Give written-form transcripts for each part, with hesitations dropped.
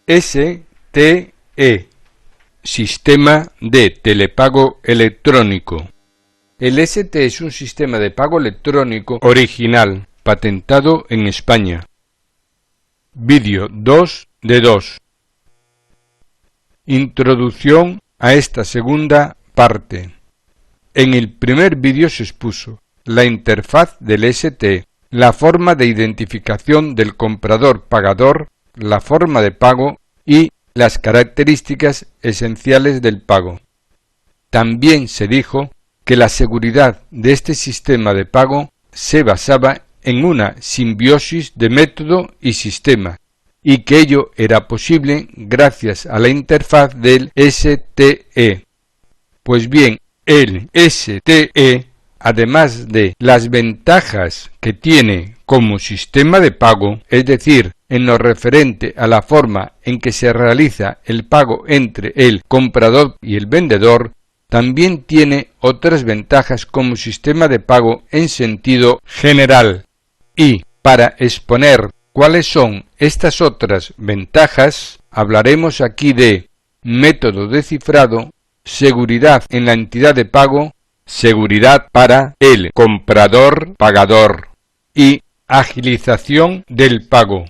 STE, Sistema de Telepago Electrónico. El STE es un sistema de pago electrónico original, patentado en España. Vídeo 2 de 2. Introducción a esta segunda parte. En el primer vídeo se expuso la interfaz del STE, la forma de identificación del comprador-pagador, la forma de pago y las características esenciales del pago. También se dijo que la seguridad de este sistema de pago se basaba en una simbiosis de método y sistema, y que ello era posible gracias a la interfaz del STE. Pues bien, el STE, además de las ventajas que tiene como sistema de pago, es decir, en lo referente a la forma en que se realiza el pago entre el comprador y el vendedor, también tiene otras ventajas como sistema de pago en sentido general. Y para exponer cuáles son estas otras ventajas, hablaremos aquí de método de cifrado, seguridad en la entidad de pago, seguridad para el comprador-pagador y agilización del pago.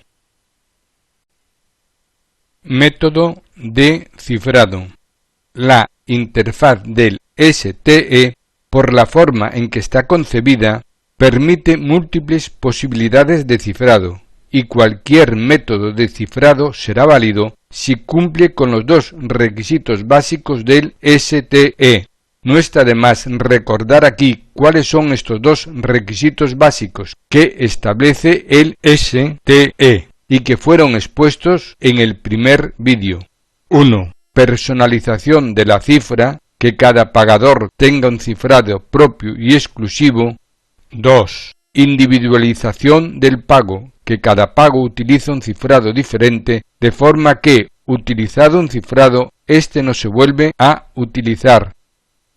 Método de cifrado. La interfaz del STE, por la forma en que está concebida, permite múltiples posibilidades de cifrado, y cualquier método de cifrado será válido si cumple con los dos requisitos básicos del STE. No está de más recordar aquí cuáles son estos dos requisitos básicos que establece el STE y que fueron expuestos en el primer vídeo. 1. Personalización de la cifra, que cada pagador tenga un cifrado propio y exclusivo. 2. Individualización del pago, que cada pago utiliza un cifrado diferente, de forma que, utilizado un cifrado, éste no se vuelve a utilizar.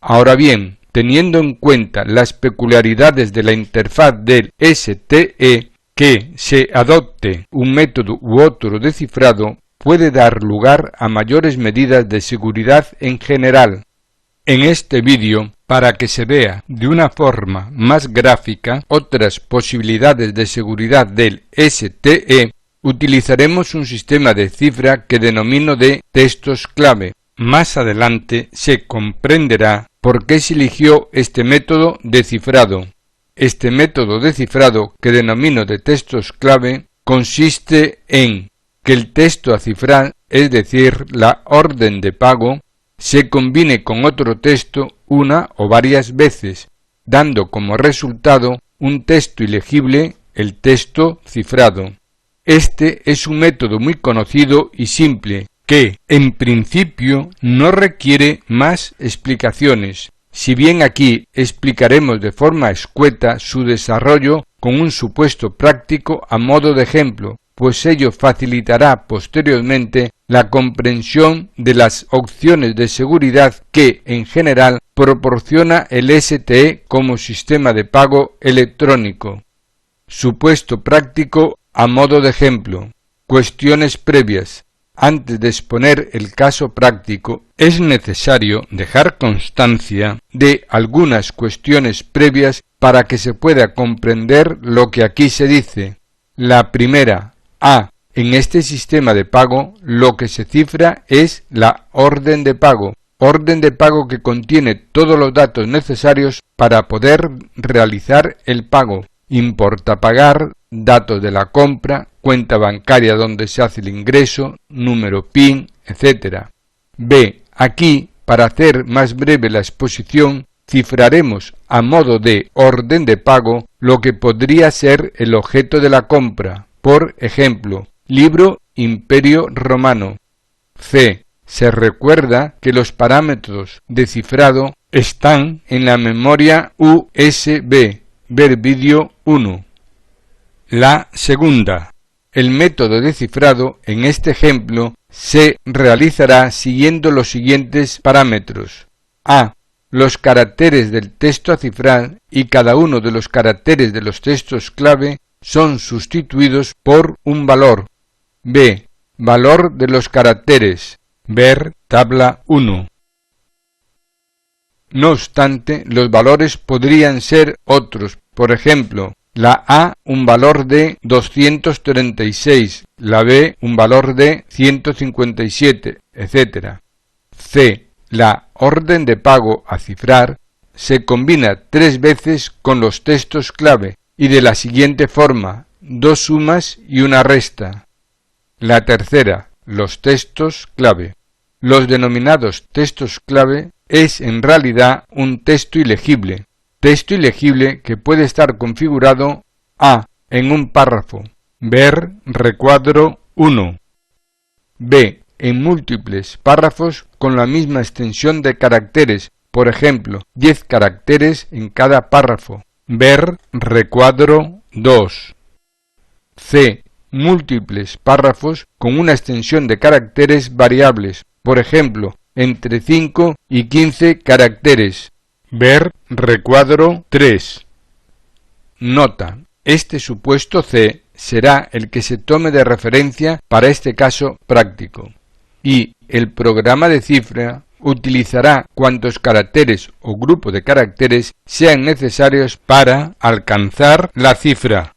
Ahora bien, teniendo en cuenta las peculiaridades de la interfaz del STE, que se adopte un método u otro de cifrado puede dar lugar a mayores medidas de seguridad en general. En este vídeo, para que se vea de una forma más gráfica otras posibilidades de seguridad del STE, utilizaremos un sistema de cifra que denomino de textos clave. Más adelante se comprenderá por qué se eligió este método de cifrado. Este método de cifrado, que denomino de textos clave, consiste en que el texto a cifrar, es decir, la orden de pago, se combine con otro texto una o varias veces, dando como resultado un texto ilegible, el texto cifrado. Este es un método muy conocido y simple, que, en principio, no requiere más explicaciones, si bien aquí explicaremos de forma escueta su desarrollo con un supuesto práctico a modo de ejemplo, pues ello facilitará posteriormente la comprensión de las opciones de seguridad que, en general, proporciona el STE como sistema de pago electrónico. Supuesto práctico a modo de ejemplo. Cuestiones previas. Antes de exponer el caso práctico, es necesario dejar constancia de algunas cuestiones previas para que se pueda comprender lo que aquí se dice. La primera, A. En este sistema de pago, lo que se cifra es la orden de pago que contiene todos los datos necesarios para poder realizar el pago. Importa pagar, datos de la compra, cuenta bancaria donde se hace el ingreso, número PIN, etc. B. Aquí, para hacer más breve la exposición, cifraremos a modo de orden de pago lo que podría ser el objeto de la compra. Por ejemplo, libro Imperio Romano. C. Se recuerda que los parámetros de cifrado están en la memoria USB. Ver vídeo 1. La segunda. El método de cifrado, en este ejemplo, se realizará siguiendo los siguientes parámetros. A. Los caracteres del texto a cifrar y cada uno de los caracteres de los textos clave son sustituidos por un valor. B. valor de los caracteres, ver tabla 1. No obstante, los valores podrían ser otros, por ejemplo, la A un valor de 236, la B un valor de 157, etc. C. La orden de pago a cifrar se combina 3 veces con los textos clave y de la siguiente forma: 2 sumas y una resta. La tercera, los textos clave. Los denominados textos clave es en realidad un texto ilegible que puede estar configurado A. en un párrafo, ver recuadro 1, B. en múltiples párrafos con la misma extensión de caracteres, por ejemplo, 10 caracteres en cada párrafo, ver recuadro 2, C. múltiples párrafos con una extensión de caracteres variables, por ejemplo, entre 5 y 15 caracteres, ver recuadro 3. Nota: este supuesto C será el que se tome de referencia para este caso práctico, y el programa de cifra utilizará cuantos caracteres o grupo de caracteres sean necesarios para alcanzar la cifra.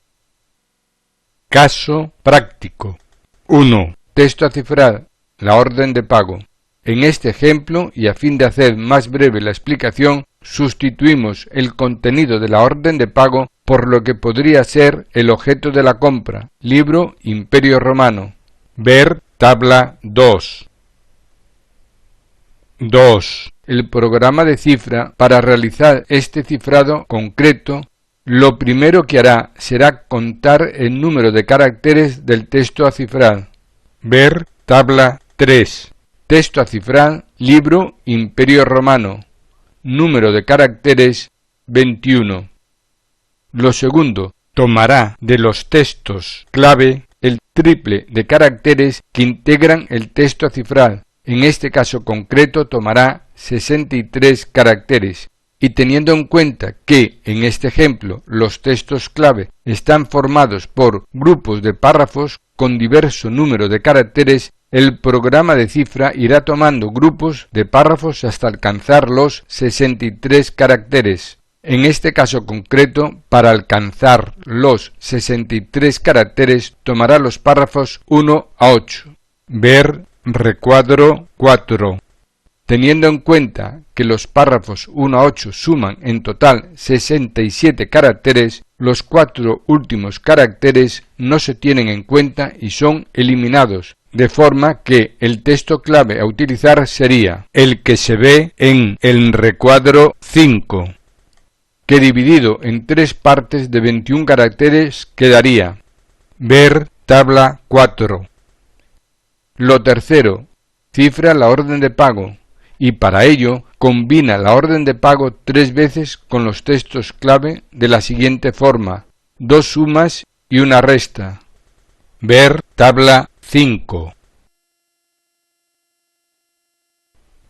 Caso práctico. 1. Texto a cifrar, la orden de pago. En este ejemplo, y a fin de hacer más breve la explicación, sustituimos el contenido de la orden de pago por lo que podría ser el objeto de la compra, libro Imperio Romano. Ver tabla 2. 2. El programa de cifra, para realizar este cifrado concreto, lo primero que hará será contar el número de caracteres del texto a cifrar. Ver tabla 3. Texto a cifrar, libro Imperio Romano. Número de caracteres 21. Lo segundo, tomará de los textos clave el triple de caracteres que integran el texto a cifrar. En este caso concreto tomará 63 caracteres. Y teniendo en cuenta que, en este ejemplo, los textos clave están formados por grupos de párrafos con diverso número de caracteres, el programa de cifra irá tomando grupos de párrafos hasta alcanzar los 63 caracteres. En este caso concreto, para alcanzar los 63 caracteres, tomará los párrafos 1 a 8. Ver recuadro 4. Teniendo en cuenta que los párrafos 1 a 8 suman en total 67 caracteres, los 4 últimos caracteres no se tienen en cuenta y son eliminados, de forma que el texto clave a utilizar sería el que se ve en el recuadro 5, que dividido en 3 partes de 21 caracteres quedaría. Ver tabla 4. Lo tercero, cifra la orden de pago, y para ello combina la orden de pago 3 veces con los textos clave de la siguiente forma: 2 sumas y una resta. Ver tabla 5.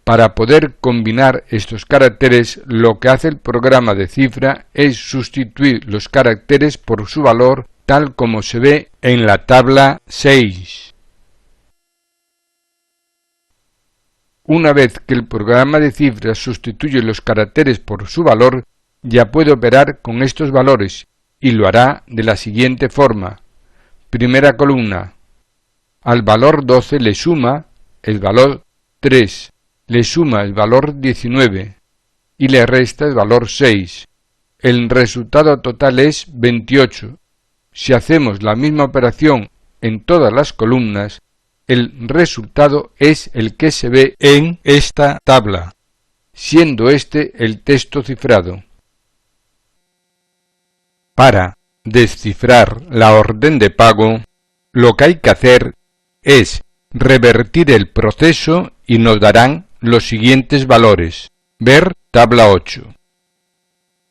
Para poder combinar estos caracteres, lo que hace el programa de cifra es sustituir los caracteres por su valor, tal como se ve en la tabla 6. Una vez que el programa de cifra sustituye los caracteres por su valor, ya puede operar con estos valores, y lo hará de la siguiente forma. Primera columna. Al valor 12 le suma el valor 3, le suma el valor 19 y le resta el valor 6. El resultado total es 28. Si hacemos la misma operación en todas las columnas, el resultado es el que se ve en esta tabla, siendo este el texto cifrado. Para descifrar la orden de pago, lo que hay que hacer es revertir el proceso y nos darán los siguientes valores. Ver tabla 8.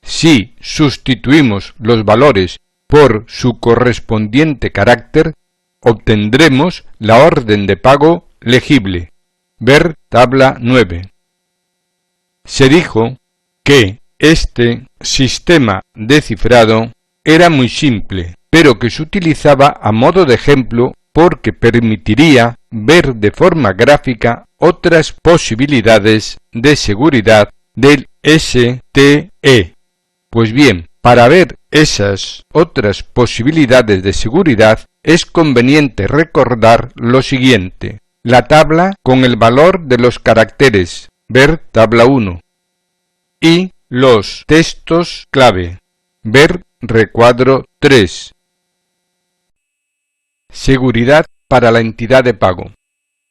Si sustituimos los valores por su correspondiente carácter, obtendremos la orden de pago legible. Ver tabla 9. Se dijo que este sistema de cifrado era muy simple, pero que se utilizaba a modo de ejemplo porque permitiría ver de forma gráfica otras posibilidades de seguridad del STE. Pues bien, para ver esas otras posibilidades de seguridad es conveniente recordar lo siguiente: la tabla con el valor de los caracteres, ver tabla 1, y los textos clave, ver recuadro 3. Seguridad para la entidad de pago.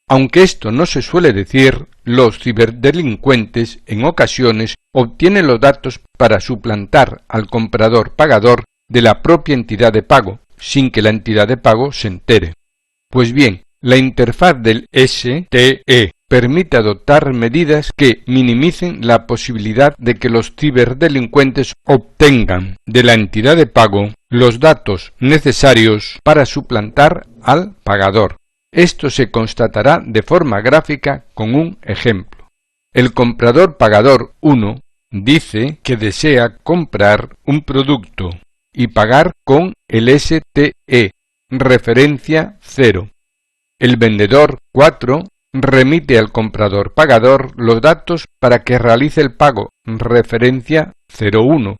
Aunque esto no se suele decir, los ciberdelincuentes en ocasiones obtienen los datos para suplantar al comprador pagador de la propia entidad de pago, sin que la entidad de pago se entere. Pues bien, la interfaz del STE permite adoptar medidas que minimicen la posibilidad de que los ciberdelincuentes obtengan de la entidad de pago los datos necesarios para suplantar al pagador. Esto se constatará de forma gráfica con un ejemplo. El comprador pagador 1 dice que desea comprar un producto y pagar con el STE, referencia 0. El vendedor 4 remite al comprador pagador los datos para que realice el pago, referencia 01,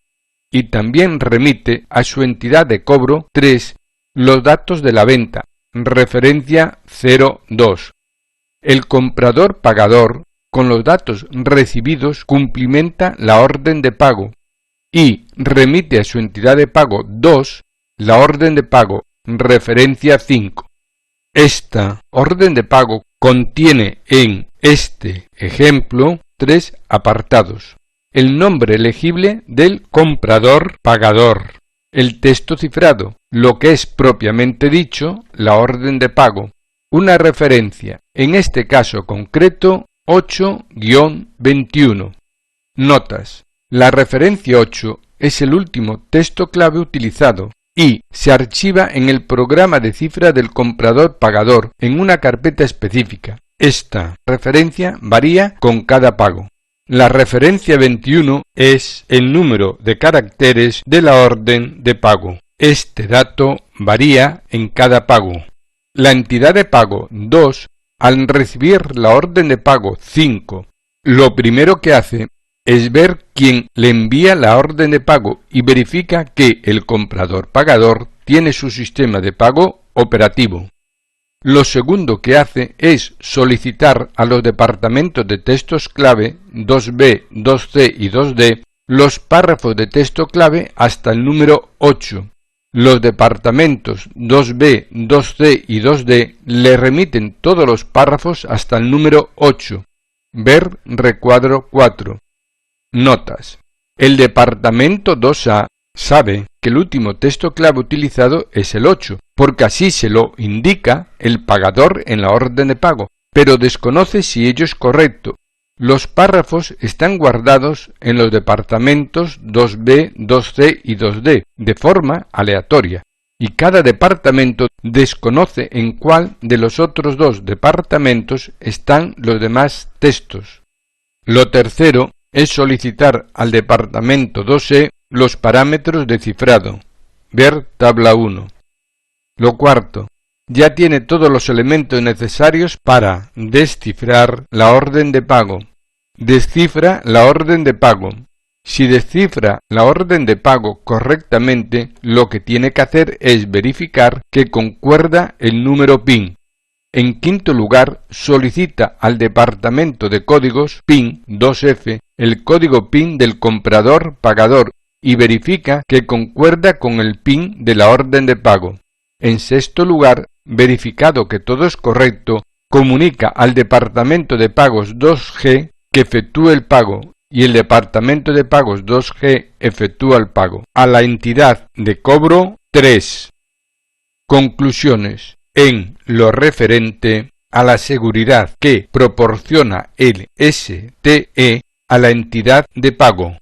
y también remite a su entidad de cobro 3 los datos de la venta, referencia 02. El comprador pagador, con los datos recibidos, cumplimenta la orden de pago y remite a su entidad de pago 2 la orden de pago, referencia 5. Esta orden de pago contiene en este ejemplo 3 apartados: el nombre elegible del comprador pagador, el texto cifrado, lo que es propiamente dicho, la orden de pago, una referencia, en este caso concreto 8-21. Notas: la referencia 8 es el último texto clave utilizado y se archiva en el programa de cifra del comprador pagador en una carpeta específica. Esta referencia varía con cada pago. La referencia 21 es el número de caracteres de la orden de pago. Este dato varía en cada pago. La entidad de pago 2, al recibir la orden de pago 5, lo primero que hace es ver quién le envía la orden de pago y verifica que el comprador pagador tiene su sistema de pago operativo. Lo segundo que hace es solicitar a los departamentos de textos clave 2B, 2C y 2D los párrafos de texto clave hasta el número 8. Los departamentos 2B, 2C y 2D le remiten todos los párrafos hasta el número 8. Ver recuadro 4. Notas: el departamento 2A sabe que el último texto clave utilizado es el 8, porque así se lo indica el pagador en la orden de pago, pero desconoce si ello es correcto. Los párrafos están guardados en los departamentos 2B, 2C y 2D de forma aleatoria, y cada departamento desconoce en cuál de los otros dos departamentos están los demás textos. Lo tercero es solicitar al departamento 2E los parámetros de cifrado. Ver tabla 1. Lo cuarto, ya tiene todos los elementos necesarios para descifrar la orden de pago. Descifra la orden de pago. Si descifra la orden de pago correctamente, lo que tiene que hacer es verificar que concuerda el número PIN. En quinto lugar, solicita al departamento de códigos PIN 2F el código PIN del comprador pagador y verifica que concuerda con el PIN de la orden de pago. En sexto lugar, verificado que todo es correcto, comunica al departamento de pagos 2G que efectúe el pago y el departamento de pagos 2G efectúa el pago a la entidad de cobro 3. Conclusiones. En lo referente a la seguridad que proporciona el STE a la entidad de pago.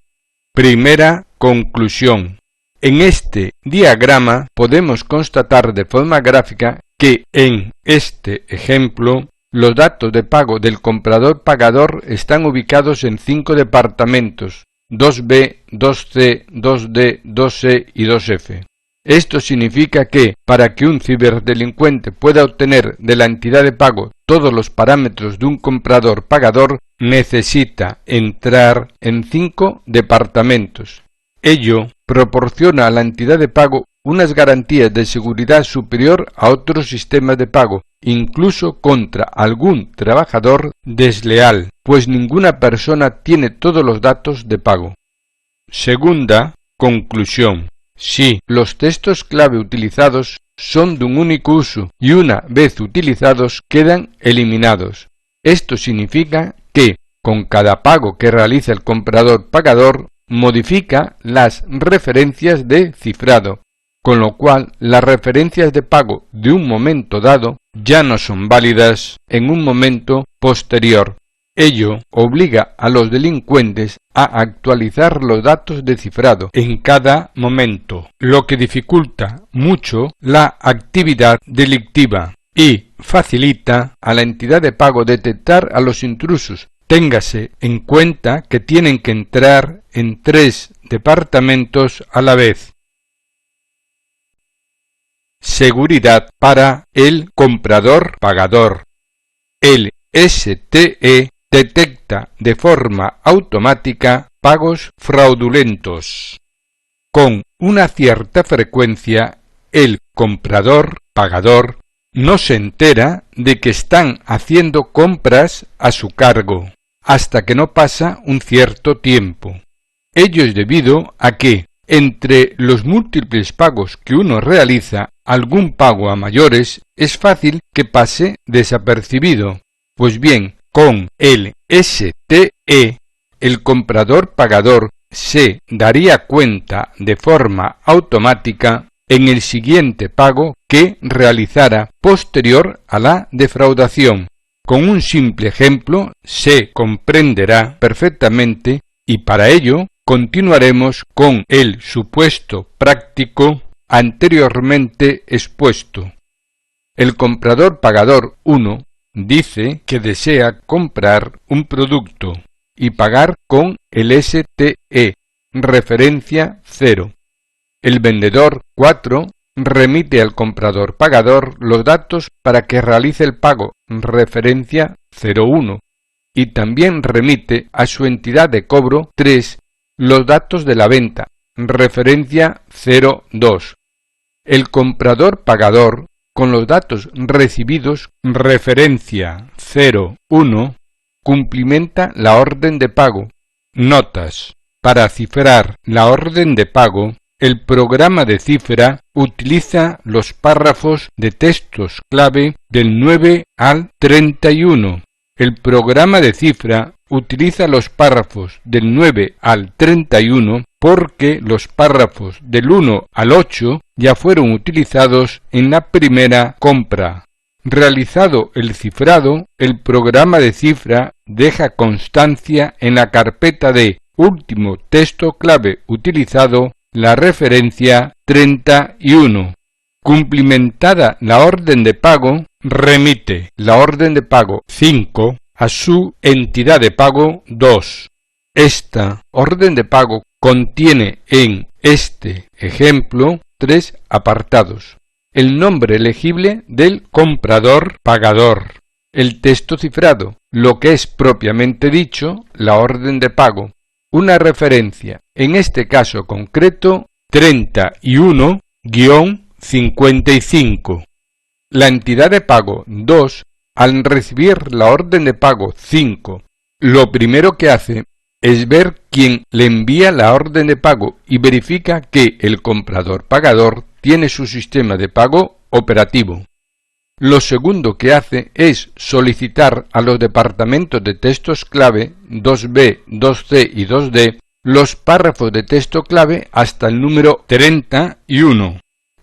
Primera conclusión. En este diagrama podemos constatar de forma gráfica que en este ejemplo los datos de pago del comprador pagador están ubicados en 5 departamentos: 2B, 2C, 2D, 2E y 2F. Esto significa que, para que un ciberdelincuente pueda obtener de la entidad de pago todos los parámetros de un comprador-pagador, necesita entrar en 5 departamentos. Ello proporciona a la entidad de pago unas garantías de seguridad superior a otros sistemas de pago, incluso contra algún trabajador desleal, pues ninguna persona tiene todos los datos de pago. Segunda conclusión. Si los textos clave utilizados son de un único uso y una vez utilizados quedan eliminados. Esto significa que, con cada pago que realiza el comprador-pagador, modifica las referencias de cifrado, con lo cual las referencias de pago de un momento dado ya no son válidas en un momento posterior. Ello obliga a los delincuentes a actualizar los datos de cifrado en cada momento, lo que dificulta mucho la actividad delictiva y facilita a la entidad de pago detectar a los intrusos. Téngase en cuenta que tienen que entrar en 3 departamentos a la vez. Seguridad para el comprador-pagador. El STE detecta de forma automática pagos fraudulentos. Con una cierta frecuencia, el comprador-pagador no se entera de que están haciendo compras a su cargo, hasta que no pasa un cierto tiempo. Ello es debido a que, entre los múltiples pagos que uno realiza, algún pago a mayores es fácil que pase desapercibido. Pues bien, con el STE, el comprador-pagador se daría cuenta de forma automática en el siguiente pago que realizara posterior a la defraudación. Con un simple ejemplo se comprenderá perfectamente y para ello continuaremos con el supuesto práctico anteriormente expuesto. El comprador-pagador 1 dice que desea comprar un producto y pagar con el STE, referencia 0. El vendedor 4 remite al comprador-pagador los datos para que realice el pago, referencia 01, y también remite a su entidad de cobro 3 los datos de la venta, referencia 02. El comprador-pagador, con los datos recibidos, referencia 01, cumplimenta la orden de pago. Notas. Para cifrar la orden de pago, el programa de cifra utiliza los párrafos de textos clave del 9 al 31. El programa de cifra utiliza los párrafos del 9 al 31 porque los párrafos del 1 al 8 ya fueron utilizados en la primera compra. Realizado el cifrado, el programa de cifra deja constancia en la carpeta de último texto clave utilizado la referencia 31. Cumplimentada la orden de pago, remite la orden de pago 5 a su entidad de pago 2. Esta orden de pago contiene en este ejemplo 3 apartados. El nombre elegible del comprador-pagador, el texto cifrado, lo que es propiamente dicho, la orden de pago, una referencia, en este caso concreto, 31-55. La entidad de pago 2, al recibir la orden de pago 5, lo primero que hace es ver quién le envía la orden de pago y verifica que el comprador-pagador tiene su sistema de pago operativo. Lo segundo que hace es solicitar a los departamentos de textos clave 2B, 2C y 2D los párrafos de texto clave hasta el número 31.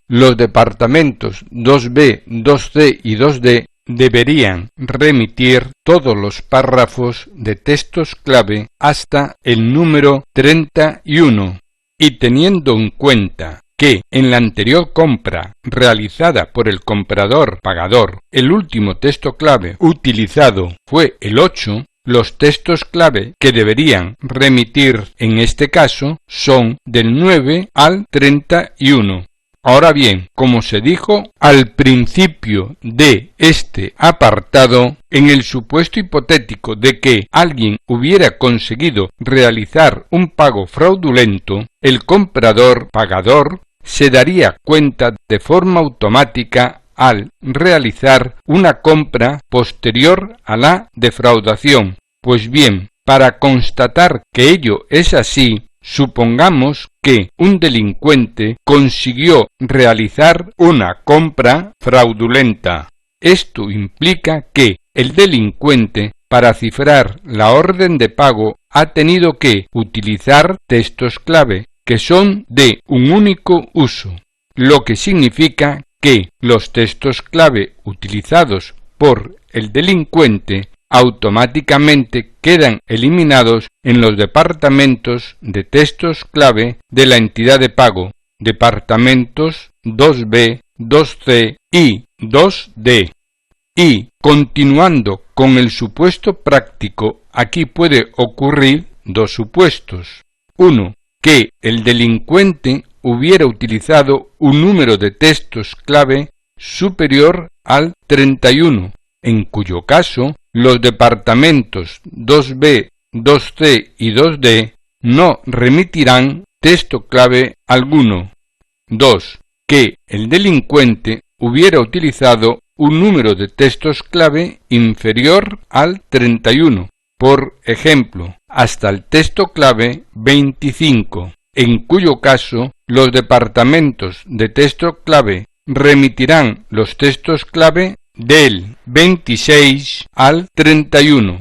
Los departamentos 2B, 2C y 2D deberían remitir todos los párrafos de textos clave hasta el número 31. Y teniendo en cuenta que en la anterior compra realizada por el comprador-pagador el último texto clave utilizado fue el 8, los textos clave que deberían remitir en este caso son del 9 al 31. Ahora bien, como se dijo al principio de este apartado, en el supuesto hipotético de que alguien hubiera conseguido realizar un pago fraudulento, el comprador pagador se daría cuenta de forma automática al realizar una compra posterior a la defraudación. Pues bien, para constatar que ello es así, supongamos que un delincuente consiguió realizar una compra fraudulenta. Esto implica que el delincuente, para cifrar la orden de pago, ha tenido que utilizar textos clave, que son de un único uso, lo que significa que los textos clave utilizados por el delincuente automáticamente quedan eliminados en los departamentos de textos clave de la entidad de pago, departamentos 2B, 2C y 2D. Y, continuando con el supuesto práctico, aquí puede ocurrir dos supuestos. Uno, que el delincuente hubiera utilizado un número de textos clave superior al 31, en cuyo caso los departamentos 2B, 2C y 2D no remitirán texto clave alguno. 2. Que el delincuente hubiera utilizado un número de textos clave inferior al 31, por ejemplo, hasta el texto clave 25, en cuyo caso los departamentos de texto clave remitirán los textos clave del 26 al 31.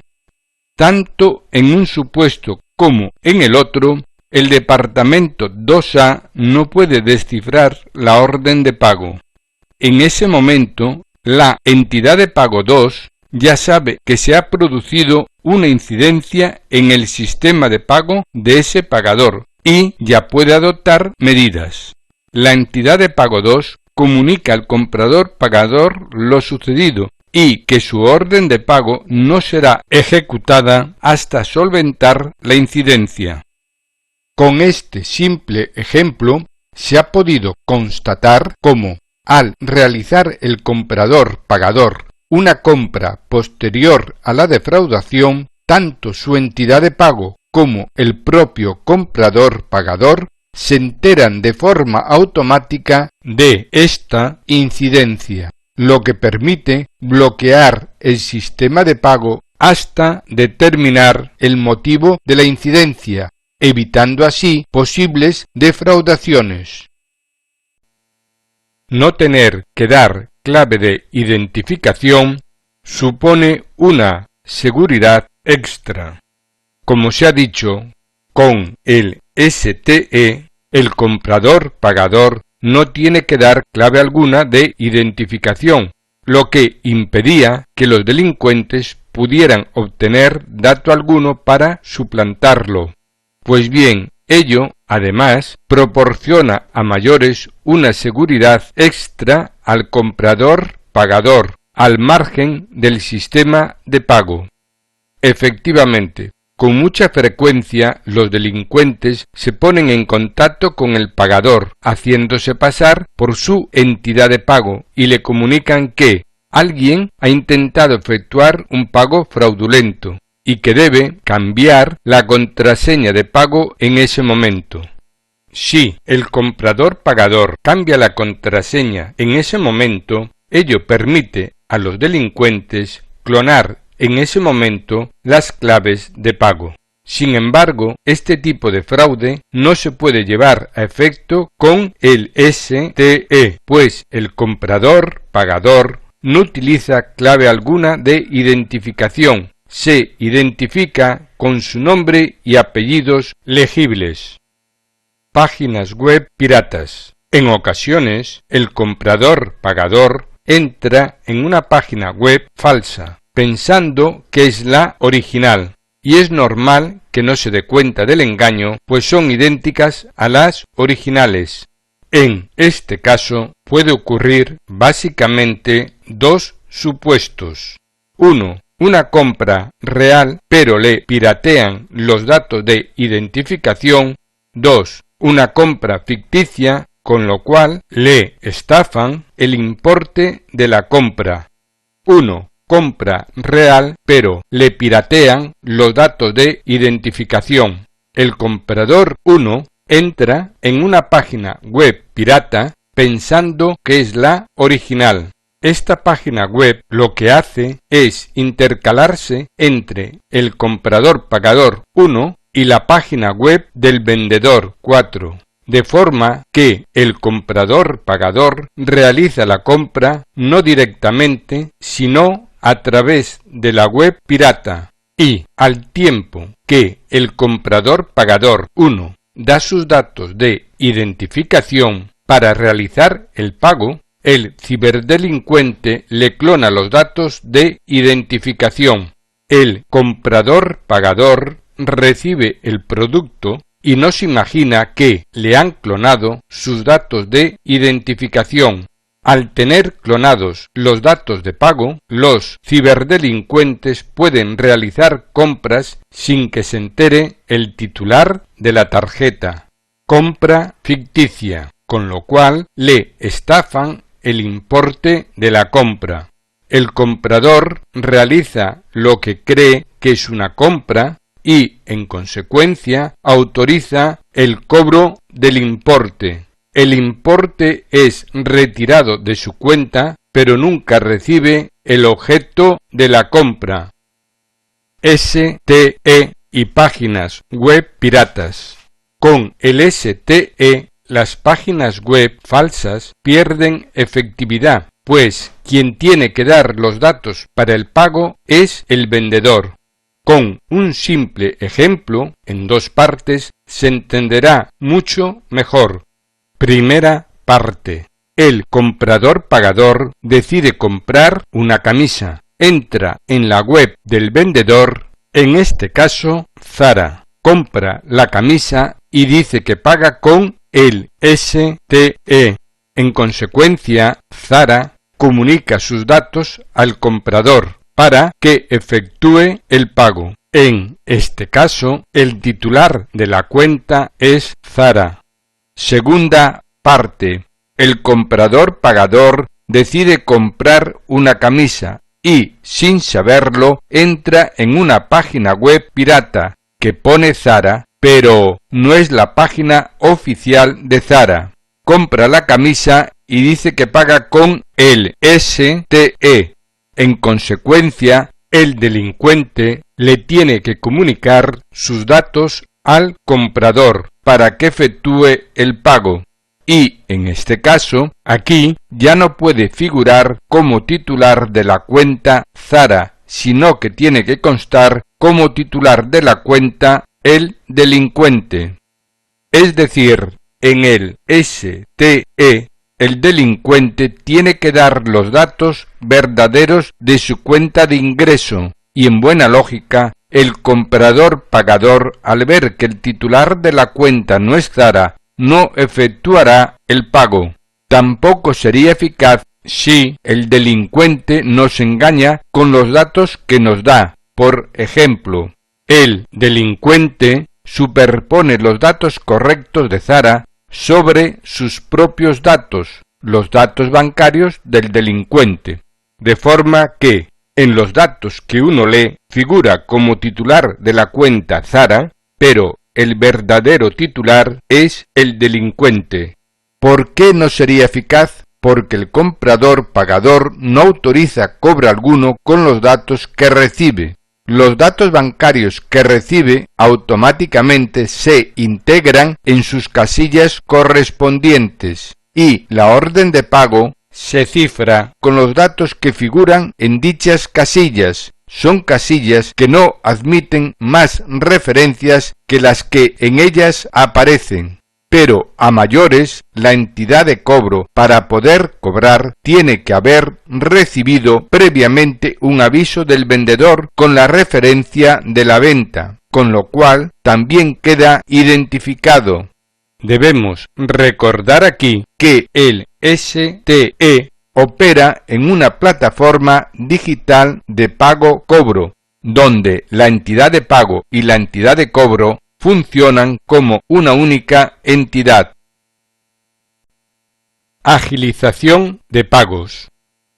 Tanto en un supuesto como en el otro, el departamento 2A no puede descifrar la orden de pago. En ese momento, la entidad de pago 2 ya sabe que se ha producido una incidencia en el sistema de pago de ese pagador y ya puede adoptar medidas. La entidad de pago 2 comunica al comprador pagador lo sucedido y que su orden de pago no será ejecutada hasta solventar la incidencia. Con este simple ejemplo se ha podido constatar cómo, al realizar el comprador pagador una compra posterior a la defraudación, tanto su entidad de pago como el propio comprador pagador se enteran de forma automática de esta incidencia, lo que permite bloquear el sistema de pago hasta determinar el motivo de la incidencia, evitando así posibles defraudaciones. No tener que dar clave de identificación supone una seguridad extra. Como se ha dicho, con el STE, el comprador pagador no tiene que dar clave alguna de identificación, lo que impedía que los delincuentes pudieran obtener dato alguno para suplantarlo. Pues bien, ello, además, proporciona a mayores una seguridad extra al comprador pagador, al margen del sistema de pago. Efectivamente, con mucha frecuencia los delincuentes se ponen en contacto con el pagador, haciéndose pasar por su entidad de pago, y le comunican que alguien ha intentado efectuar un pago fraudulento y que debe cambiar la contraseña de pago en ese momento. Si el comprador pagador cambia la contraseña en ese momento, ello permite a los delincuentes clonar en ese momento las claves de pago. Sin embargo, este tipo de fraude no se puede llevar a efecto con el STE, pues el comprador pagador no utiliza clave alguna de identificación. Se identifica con su nombre y apellidos legibles. Páginas web piratas. En ocasiones, el comprador pagador entra en una página web falsa, pensando que es la original, y es normal que no se dé cuenta del engaño, pues son idénticas a las originales. En este caso puede ocurrir básicamente dos supuestos. 1. Una compra real, pero le piratean los datos de identificación. 2. Una compra ficticia con lo cual le estafan el importe de la compra. 1. Compra real, pero le piratean los datos de identificación. El comprador 1 entra en una página web pirata pensando que es la original. Esta página web lo que hace es intercalarse entre el comprador pagador 1 y la página web del vendedor 4, de forma que el comprador pagador realiza la compra no directamente, sino a través de la web pirata, y al tiempo que el comprador pagador 1 da sus datos de identificación para realizar el pago, el ciberdelincuente le clona los datos de identificación. El comprador pagador recibe el producto y no se imagina que le han clonado sus datos de identificación. Al tener clonados los datos de pago, los ciberdelincuentes pueden realizar compras sin que se entere el titular de la tarjeta. Compra ficticia, con lo cual le estafan el importe de la compra. El comprador realiza lo que cree que es una compra y, en consecuencia, autoriza el cobro del importe. El importe es retirado de su cuenta, pero nunca recibe el objeto de la compra. STE y páginas web piratas. Con el STE, las páginas web falsas pierden efectividad, pues quien tiene que dar los datos para el pago es el vendedor. Con un simple ejemplo, en 2 partes, se entenderá mucho mejor. Primera parte. El comprador pagador decide comprar una camisa. Entra en la web del vendedor, en este caso Zara. Compra la camisa y dice que paga con el STE. En consecuencia, Zara comunica sus datos al comprador para que efectúe el pago. En este caso, el titular de la cuenta es Zara. Segunda parte. El comprador pagador decide comprar una camisa y, sin saberlo, entra en una página web pirata que pone Zara, pero no es la página oficial de Zara. Compra la camisa y dice que paga con el STE. En consecuencia, el delincuente le tiene que comunicar sus datos al comprador para que efectúe el pago. Y, en este caso, aquí ya no puede figurar como titular de la cuenta Zara, sino que tiene que constar como titular de la cuenta el delincuente. Es decir, en el STE, el delincuente tiene que dar los datos verdaderos de su cuenta de ingreso, y en buena lógica, el comprador pagador, al ver que el titular de la cuenta no es Zara, no efectuará el pago. Tampoco sería eficaz si el delincuente nos engaña con los datos que nos da. Por ejemplo, el delincuente superpone los datos correctos de Zara sobre sus propios datos, los datos bancarios del delincuente, de forma que en los datos que uno lee figura como titular de la cuenta Zara, pero el verdadero titular es el delincuente. ¿Por qué no sería eficaz? Porque el comprador pagador no autoriza cobro alguno con los datos que recibe. Los datos bancarios que recibe automáticamente se integran en sus casillas correspondientes y la orden de pago se cifra con los datos que figuran en dichas casillas. Son casillas que no admiten más referencias que las que en ellas aparecen. Pero a mayores, la entidad de cobro, para poder cobrar, tiene que haber recibido previamente un aviso del vendedor con la referencia de la venta, con lo cual también queda identificado. Debemos recordar aquí que el STE opera en una plataforma digital de pago-cobro, donde la entidad de pago y la entidad de cobro funcionan como una única entidad. Agilización de pagos.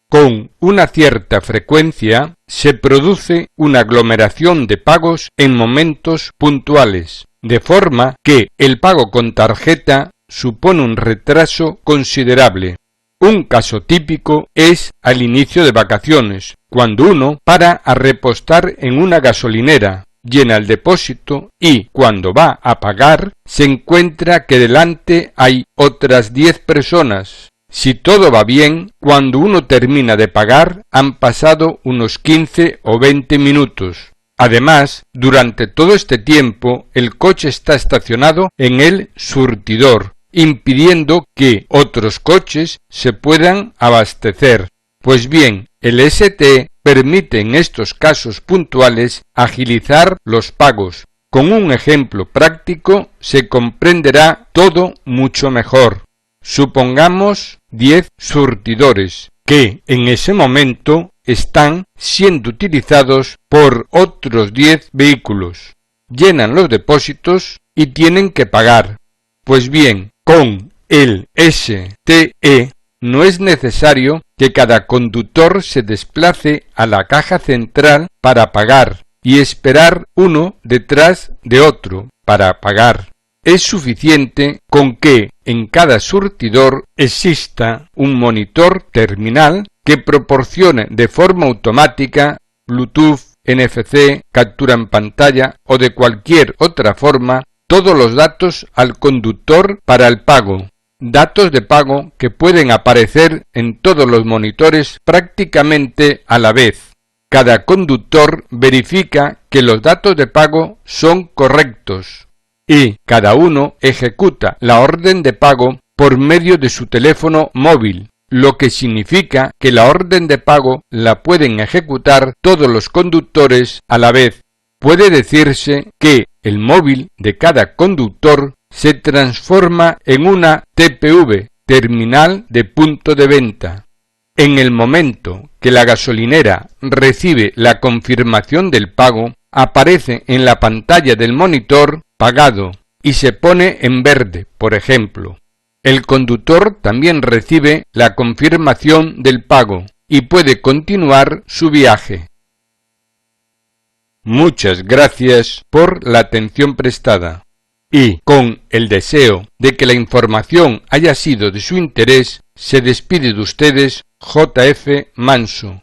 Con una cierta frecuencia se produce una aglomeración de pagos en momentos puntuales, de forma que el pago con tarjeta supone un retraso considerable. Un caso típico es al inicio de vacaciones, cuando uno para a repostar en una gasolinera, llena el depósito y, cuando va a pagar, se encuentra que delante hay otras 10 personas. Si todo va bien, cuando uno termina de pagar, han pasado unos 15 o 20 minutos. Además, durante todo este tiempo, el coche está estacionado en el surtidor, impidiendo que otros coches se puedan abastecer. Pues bien, el STE permite en estos casos puntuales agilizar los pagos. Con un ejemplo práctico se comprenderá todo mucho mejor. Supongamos 10 surtidores que en ese momento están siendo utilizados por otros 10 vehículos. Llenan los depósitos y tienen que pagar. Pues bien, con el STE no es necesario que cada conductor se desplace a la caja central para pagar y esperar uno detrás de otro para pagar. Es suficiente con que en cada surtidor exista un monitor terminal que proporcione de forma automática Bluetooth, NFC, captura en pantalla o de cualquier otra forma todos los datos al conductor para el pago. Datos de pago que pueden aparecer en todos los monitores prácticamente a la vez. Cada conductor verifica que los datos de pago son correctos y cada uno ejecuta la orden de pago por medio de su teléfono móvil, lo que significa que la orden de pago la pueden ejecutar todos los conductores a la vez. Puede decirse que el móvil de cada conductor se transforma en una TPV, terminal de punto de venta. En el momento que la gasolinera recibe la confirmación del pago, aparece en la pantalla del monitor pagado y se pone en verde, por ejemplo. El conductor también recibe la confirmación del pago y puede continuar su viaje. Muchas gracias por la atención prestada. Y, con el deseo de que la información haya sido de su interés, se despide de ustedes J.F. Manso.